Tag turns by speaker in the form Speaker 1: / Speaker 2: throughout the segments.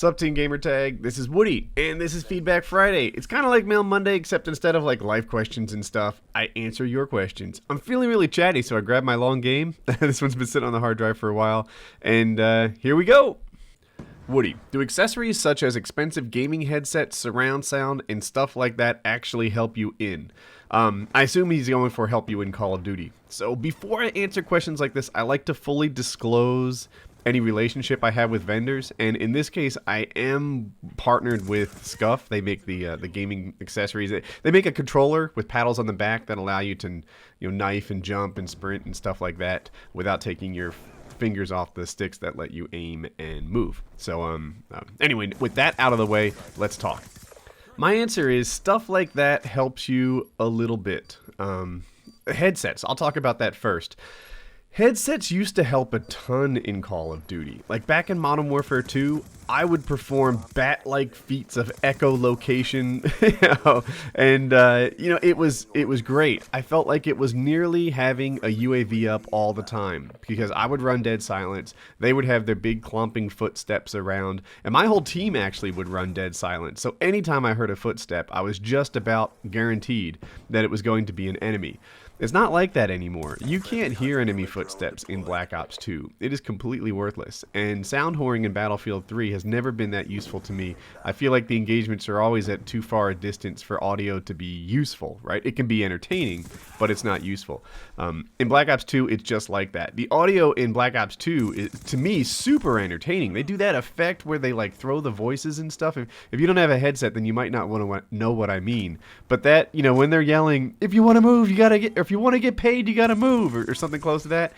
Speaker 1: What's up, Team Gamertag? This is Woody, and this is Feedback Friday. It's kind of like Mail Monday, except instead of like life questions and stuff, I answer your questions. I'm feeling really chatty, so I grabbed my long game. This one's been sitting on the hard drive for a while, and here we go. Woody, do accessories such as expensive gaming headsets, surround sound, and stuff like that actually help you in? I assume he's going for help you in Call of Duty. So before I answer questions like this, I like to fully disclose any relationship I have with vendors, and in this case I am partnered with Scuff. They make the gaming accessories. They make a controller with paddles on the back that allow you to knife and jump and sprint and stuff like that without taking your fingers off the sticks that let you aim and move. So anyway, with that out of the way, let's talk. My answer is stuff like that helps you a little bit. Headsets, I'll talk about that first. Headsets used to help a ton in Call of Duty. Like back in Modern Warfare 2, I would perform bat-like feats of echolocation, and it was great. I felt like it was nearly having a UAV up all the time because I would run dead silence. They would have their big clumping footsteps around, and my whole team actually would run dead silence. So anytime I heard a footstep, I was just about guaranteed that it was going to be an enemy. It's not like that anymore. You can't hear enemy footsteps in Black Ops 2. It is completely worthless. And sound whoring in Battlefield 3 has never been that useful to me. I feel like the engagements are always at too far a distance for audio to be useful, right? It can be entertaining, but it's not useful. In Black Ops 2, it's just like that. The audio in Black Ops 2 is, to me, super entertaining. They do that effect where they like throw the voices and stuff. If you don't have a headset, then you might not want to know what I mean. But that, when they're yelling, if you want to move, you gotta get, or if you want to get paid, you gotta move, or something close to that.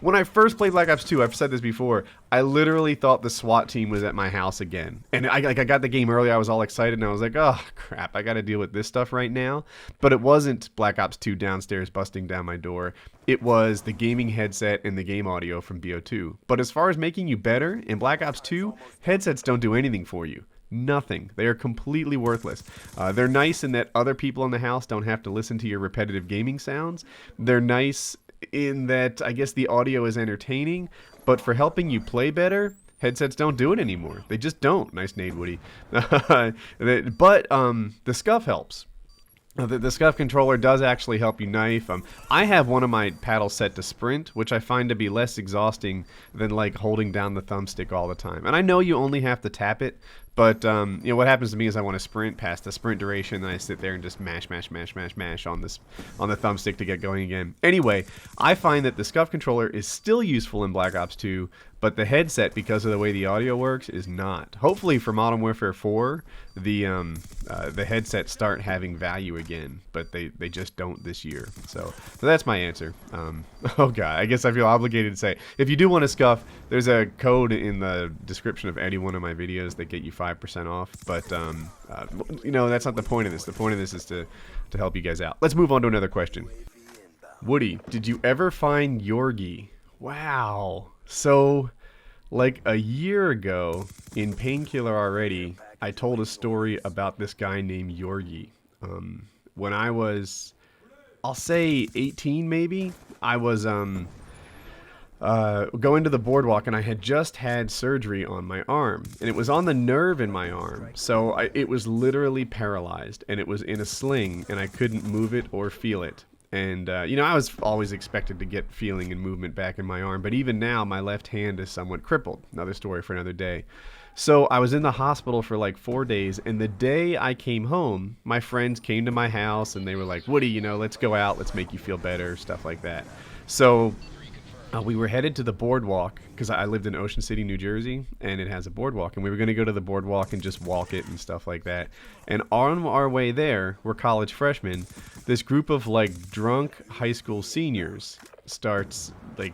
Speaker 1: When I first played Black Ops 2, I've said this before, I literally thought the SWAT team was at my house again. And I got the game early, I was all excited, and I was like, oh crap, I gotta deal with this stuff right now. But it wasn't Black Ops 2 downstairs busting down my door. It was the gaming headset and the game audio from BO2. But as far as making you better, in Black Ops 2, headsets don't do anything for you. Nothing. They are completely worthless. They're nice in that other people in the house don't have to listen to your repetitive gaming sounds. They're nice in that I guess the audio is entertaining, but for helping you play better, headsets don't do it anymore. They just don't. Nice nade, Woody. But the Scuff helps. The Scuff controller does actually help you knife. I have one of my paddles set to sprint, which I find to be less exhausting than like holding down the thumbstick all the time. And I know you only have to tap it, but what happens to me is I want to sprint past the sprint duration, and I sit there and just mash on the thumbstick to get going again. Anyway, I find that the Scuff controller is still useful in Black Ops 2, but the headset, because of the way the audio works, is not. Hopefully for Modern Warfare 4, the headsets start having value again, but they just don't this year. So that's my answer. Oh god, I guess I feel obligated to say, if you do want to Scuff, there's a code in the description of any one of my videos that get you 5% off. But that's not the point of this. The point of this is to help you guys out. Let's move on to another question. Woody, did you ever find Yorgi? Wow. So, like a year ago, in Painkiller Already, I told a story about this guy named Yorgi. When I was, I'll say 18 maybe, I was going to the boardwalk, and I had just had surgery on my arm, and it was on the nerve in my arm, so it was literally paralyzed, and it was in a sling, and I couldn't move it or feel it. And, I was always expected to get feeling and movement back in my arm, but even now, my left hand is somewhat crippled. Another story for another day. So I was in the hospital for like 4 days, and the day I came home, my friends came to my house, and they were like, Woody, let's go out, let's make you feel better, stuff like that. So we were headed to the boardwalk, because I lived in Ocean City, New Jersey, and it has a boardwalk, and we were going to go to the boardwalk and just walk it and stuff like that. And on our way there, we're college freshmen, this group of like drunk high school seniors starts like,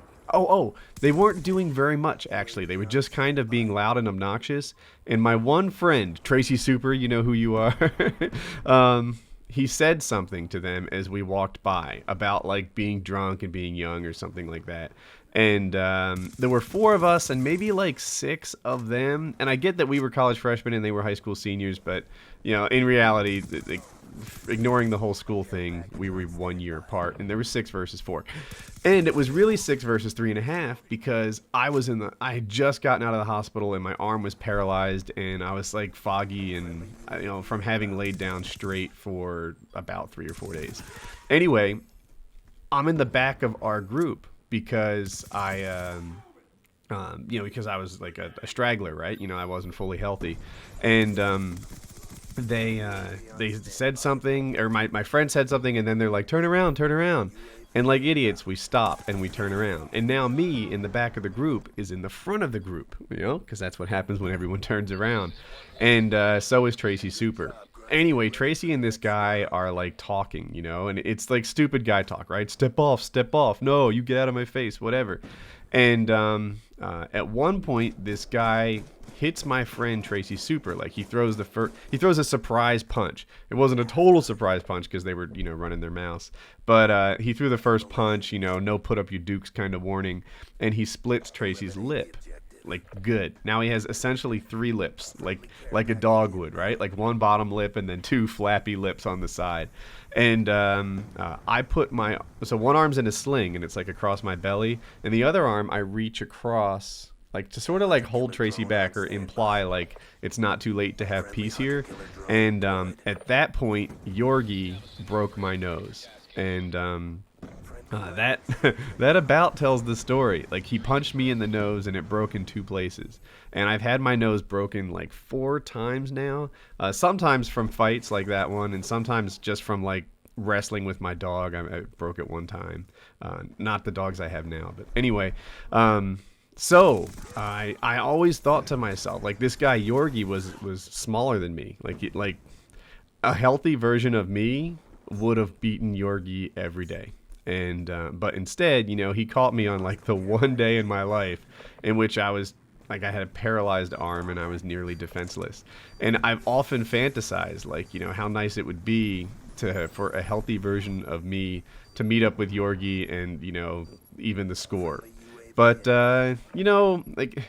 Speaker 1: they weren't doing very much, actually. They were just kind of being loud and obnoxious. And my one friend, Tracy Super, you know who you are, he said something to them as we walked by about like being drunk and being young or something like that. And there were 4 of us and maybe like 6 of them. And I get that we were college freshmen and they were high school seniors, but in reality, ignoring the whole school thing, we were 1 year apart, and there was 6 versus 4, and it was really 6 versus 3.5 because I had just gotten out of the hospital and my arm was paralyzed and I was like foggy and from having laid down straight for about 3 or 4 days. Anyway, I'm in the back of our group because because I was like a straggler, right? I wasn't fully healthy, and they said something, or my friend said something, and then they're like, turn around, and like idiots, we stop and we turn around, and now me in the back of the group is in the front of the group, because that's what happens when everyone turns around, and so is Tracy Super. Anyway, Tracy and this guy are like talking, and it's like stupid guy talk, right? Step off, no, you get out of my face, whatever. And at one point, this guy hits my friend Tracy Super. Like he throws a surprise punch. It wasn't a total surprise punch because they were running their mouths, but he threw the first punch. No put up you dukes kind of warning, and he splits Tracy's lip. Like good. Now he has essentially 3 lips, like a dog would, right? Like 1 bottom lip and then 2 flappy lips on the side. And I put so one arm's in a sling and it's like across my belly, and the other arm I reach across like to sort of like hold Tracy back or imply like it's not too late to have peace here. And at that point, Yorgi broke my nose, and that that about tells the story. Like he punched me in the nose and it broke in 2 places, and I've had my nose broken like 4 times now. Sometimes from fights like that one, and sometimes just from like wrestling with my dog. I broke it one time. Not the dogs I have now, but anyway. So I always thought to myself, like, this guy Yorgi was smaller than me. Like a healthy version of me would have beaten Yorgi every day. And but instead, he caught me on like the one day in my life in which I was like, I had a paralyzed arm and I was nearly defenseless. And I've often fantasized, like, how nice it would be for a healthy version of me to meet up with Yorgi and even the score. But like,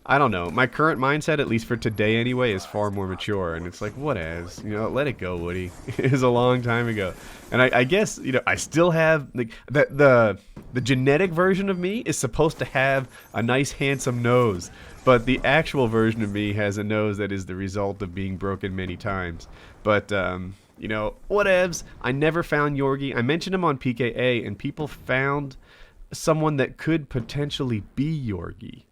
Speaker 1: I don't know. My current mindset, at least for today anyway, is far more mature, and it's like, what as? Let it go, Woody. It was a long time ago, and I guess I still have like the genetic version of me is supposed to have a nice, handsome nose, but the actual version of me has a nose that is the result of being broken many times. But whatevs. I never found Yorgi. I mentioned him on PKA, and people found someone that could potentially be Yorgi.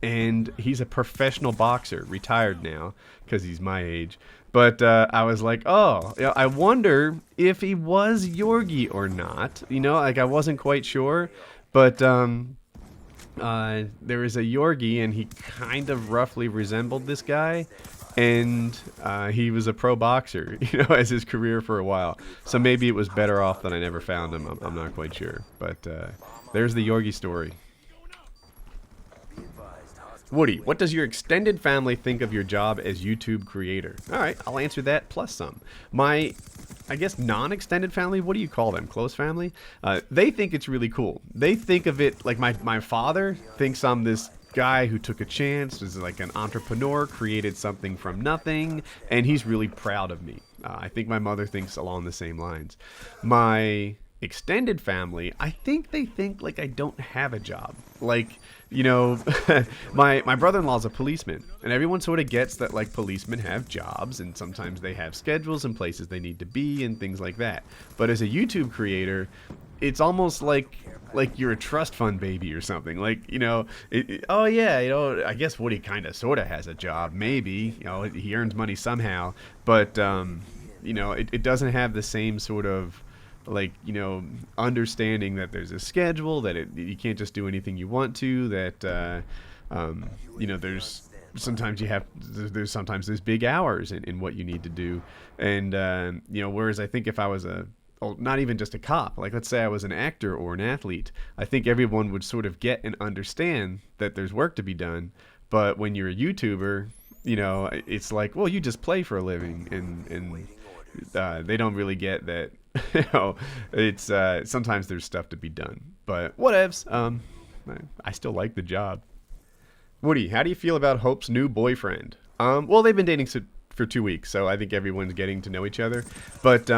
Speaker 1: And he's a professional boxer, retired now because he's my age. But I was like, I wonder if he was Yorgi or not. Like I wasn't quite sure. But there was a Yorgi, and he kind of roughly resembled this guy. And he was a pro boxer, as his career for a while. So maybe it was better off that I never found him. I'm not quite sure. But there's the Yorgi story. Woody, what does your extended family think of your job as YouTube creator? All right, I'll answer that plus some. My, I guess, non-extended family, what do you call them? Close family? They think it's really cool. They think of it like my father thinks I'm this guy who took a chance, was like an entrepreneur, created something from nothing, and he's really proud of me. I think my mother thinks along the same lines. My extended family, I think they think like I don't have a job. Like, my brother-in-law's a policeman, and everyone sort of gets that like policemen have jobs, and sometimes they have schedules and places they need to be and things like that. But as a YouTube creator, it's almost like you're a trust fund baby or something. Like, I guess Woody kind of sort of has a job, maybe. He earns money somehow, but it doesn't have the same sort of like, understanding that there's a schedule, that you can't just do anything you want to, that there's sometimes there's big hours in what you need to do. And whereas I think if I was not even just a cop, like let's say I was an actor or an athlete, I think everyone would sort of get and understand that there's work to be done. But when you're a YouTuber, it's like, well, you just play for a living, and they don't really get that. It's sometimes there's stuff to be done, but whatevs. I still like the job. Woody, how do you feel about Hope's new boyfriend? Well, they've been dating for 2 weeks, so I think everyone's getting to know each other. But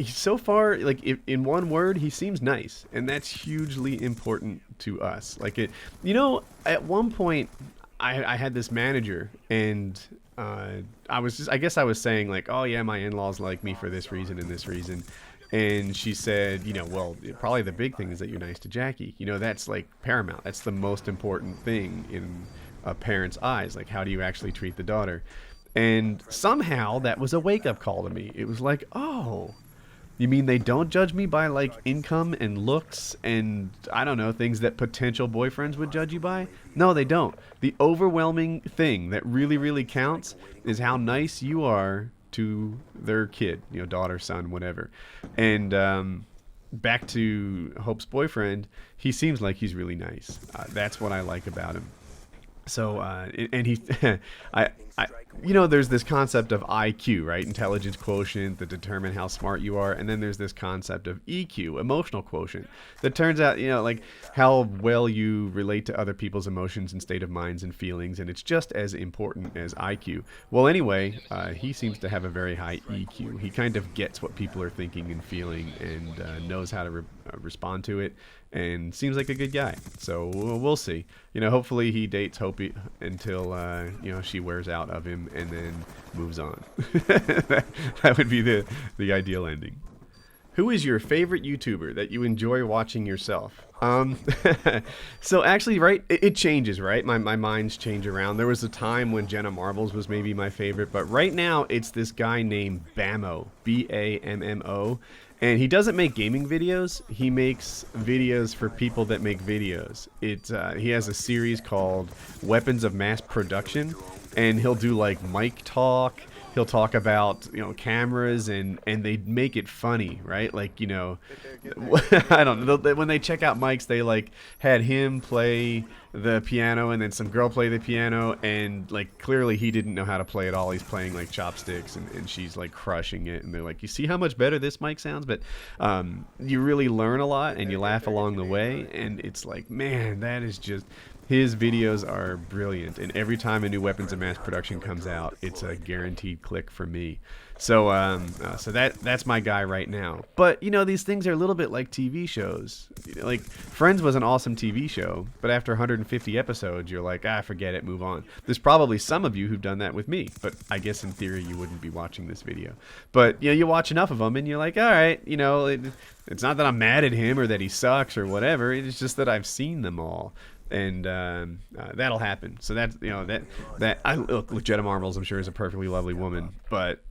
Speaker 1: so far, like, in one word, he seems nice, and that's hugely important to us. Like, at one point, I had this manager, and I guess I was saying, like, oh yeah, my in-laws like me for this reason and this reason. And she said, well, probably the big thing is that you're nice to Jackie. That's like paramount. That's the most important thing in a parent's eyes. Like, how do you actually treat the daughter? And somehow that was a wake-up call to me. It was like, oh, you mean they don't judge me by, like, income and looks and, I don't know, things that potential boyfriends would judge you by? No, they don't. The overwhelming thing that really, really counts is how nice you are to their kid, daughter, son, whatever. And back to Hope's boyfriend, he seems like he's really nice. That's what I like about him. So, and he, there's this concept of IQ, right? Intelligence quotient that determine how smart you are. And then there's this concept of EQ, emotional quotient, that turns out, like how well you relate to other people's emotions and state of minds and feelings. And it's just as important as IQ. Well, anyway, he seems to have a very high EQ. He kind of gets what people are thinking and feeling and knows how to respond to it. And seems like a good guy. So we'll see. Hopefully he dates Hope until, she wears out of him and then moves on. That would be the ideal ending. Who is your favorite YouTuber that you enjoy watching yourself? So actually, right, it changes, right? My minds change around. There was a time when Jenna Marbles was maybe my favorite, but right now it's this guy named Bammo, Bammo. And he doesn't make gaming videos. He makes videos for people that make videos. He has a series called Weapons of Mass Production, and he'll do like mic talk. He'll talk about cameras and they make it funny, right? Like I don't know. When they check out mics, they like had him play the piano and then some girl play the piano, and like clearly he didn't know how to play at all. He's playing like chopsticks and she's like crushing it, and they're like, you see how much better this mic sounds? But you really learn a lot and you laugh along the way, and it's like, man, that is just. His videos are brilliant, and every time a new Weapons of Mass Production comes out, it's a guaranteed click for me. So, that's my guy right now. But these things are a little bit like TV shows. Like Friends was an awesome TV show, but after 150 episodes, you're like, forget it, move on. There's probably some of you who've done that with me, but I guess in theory you wouldn't be watching this video. But you watch enough of them, and you're like, all right, it's not that I'm mad at him or that he sucks or whatever. It's just that I've seen them all. And that'll happen. So that's look, Jenna Marbles, I'm sure, is a perfectly lovely woman, but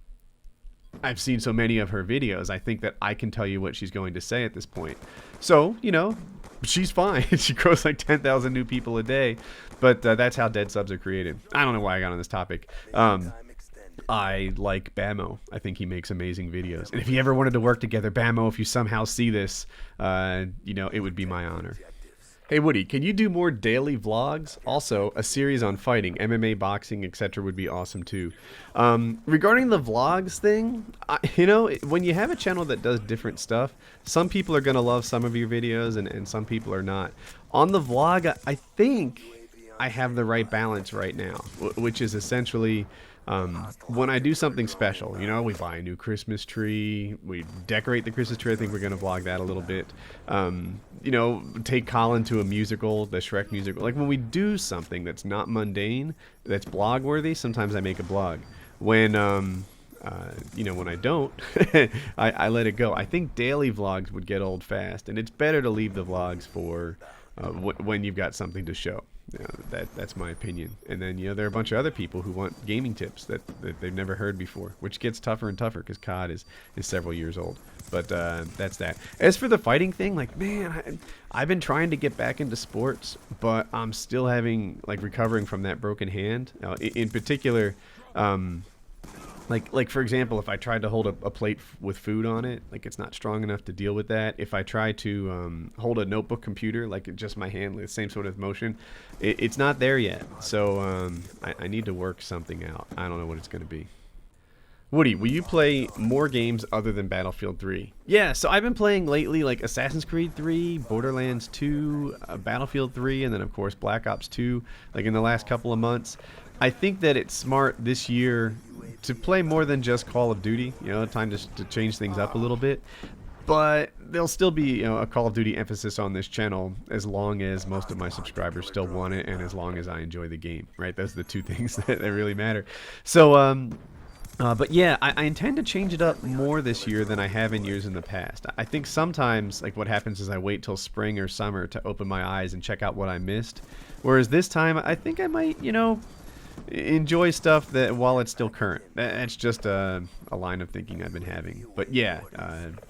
Speaker 1: I've seen so many of her videos, I think that I can tell you what she's going to say at this point. So she's fine. She grows like 10,000 new people a day, but that's how dead subs are created. I don't know why I got on this topic. I like Bammo. I think he makes amazing videos, and if you ever wanted to work together, Bammo, if you somehow see this, it would be my honor. Hey Woody, can you do more daily vlogs? Also, a series on fighting, MMA, boxing, etc. would be awesome too. Regarding the vlogs thing, when you have a channel that does different stuff, some people are going to love some of your videos and some people are not. On the vlog, I think I have the right balance right now, which is essentially when I do something special, we buy a new Christmas tree, we decorate the Christmas tree. I think we're going to vlog that a little bit. Take Colin to a musical, the Shrek musical. Like when we do something that's not mundane, that's blog worthy, sometimes I make a blog. When when I don't, I let it go. I think daily vlogs would get old fast, and it's better to leave the vlogs for when you've got something to show. That's my opinion. And then there are a bunch of other people who want gaming tips that they've never heard before, which gets tougher and tougher because COD is several years old. But that's that. As for the fighting thing, like, man, I've been trying to get back into sports, but I'm still recovering from that broken hand. In particular, Like for example, if I tried to hold a plate with food on it, like it's not strong enough to deal with that. If I try to hold a notebook computer, like just my hand, the same sort of motion, it's not there yet. So I need to work something out. I don't know what it's going to be. Woody, will you play more games other than Battlefield 3? Yeah, so I've been playing lately like Assassin's Creed 3, Borderlands 2, Battlefield 3, and then of course Black Ops 2, like in the last couple of months. I think that it's smart this year to play more than just Call of Duty, time to change things up a little bit. But there'll still be a Call of Duty emphasis on this channel as long as most of my subscribers still want it and as long as I enjoy the game, right? Those are the two things that really matter. So, but yeah, I intend to change it up more this year than I have in years in the past. I think sometimes, like, what happens is I wait till spring or summer to open my eyes and check out what I missed. Whereas this time, I think I might, enjoy stuff that while it's still current. That's just a line of thinking I've been having. But yeah,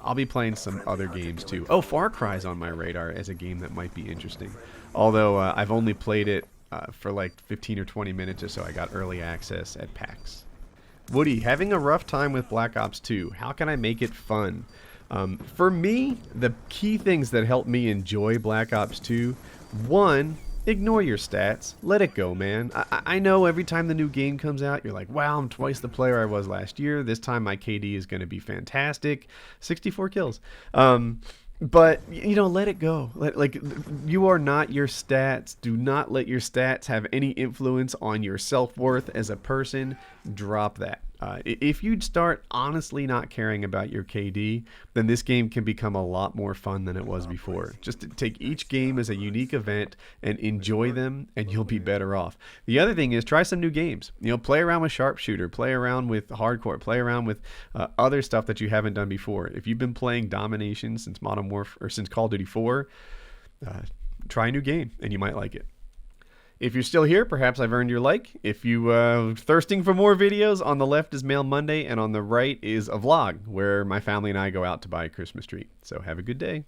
Speaker 1: I'll be playing some other games too. Oh, Far Cry's on my radar as a game that might be interesting. Although I've only played it for like 15 or 20 minutes or so. I got early access at PAX. Woody, having a rough time with Black Ops 2. How can I make it fun? For me, the key things that help me enjoy Black Ops 2, one, ignore your stats. Let it go, man. I know every time the new game comes out, you're like, wow, I'm twice the player I was last year. This time my KD is going to be fantastic. 64 kills. But, let it go. You are not your stats. Do not let your stats have any influence on your self-worth as a person. Drop that. If you'd start honestly not caring about your KD, then this game can become a lot more fun than it was before. Just take each game as a unique event and enjoy them, and you'll be better off. The other thing is try some new games. Play around with Sharpshooter, play around with Hardcore, play around with other stuff that you haven't done before. If you've been playing Domination since Modern Warfare or since Call of Duty 4, try a new game, and you might like it. If you're still here, perhaps I've earned your like. If you are thirsting for more videos, on the left is Mail Monday, and on the right is a vlog where my family and I go out to buy a Christmas tree. So have a good day.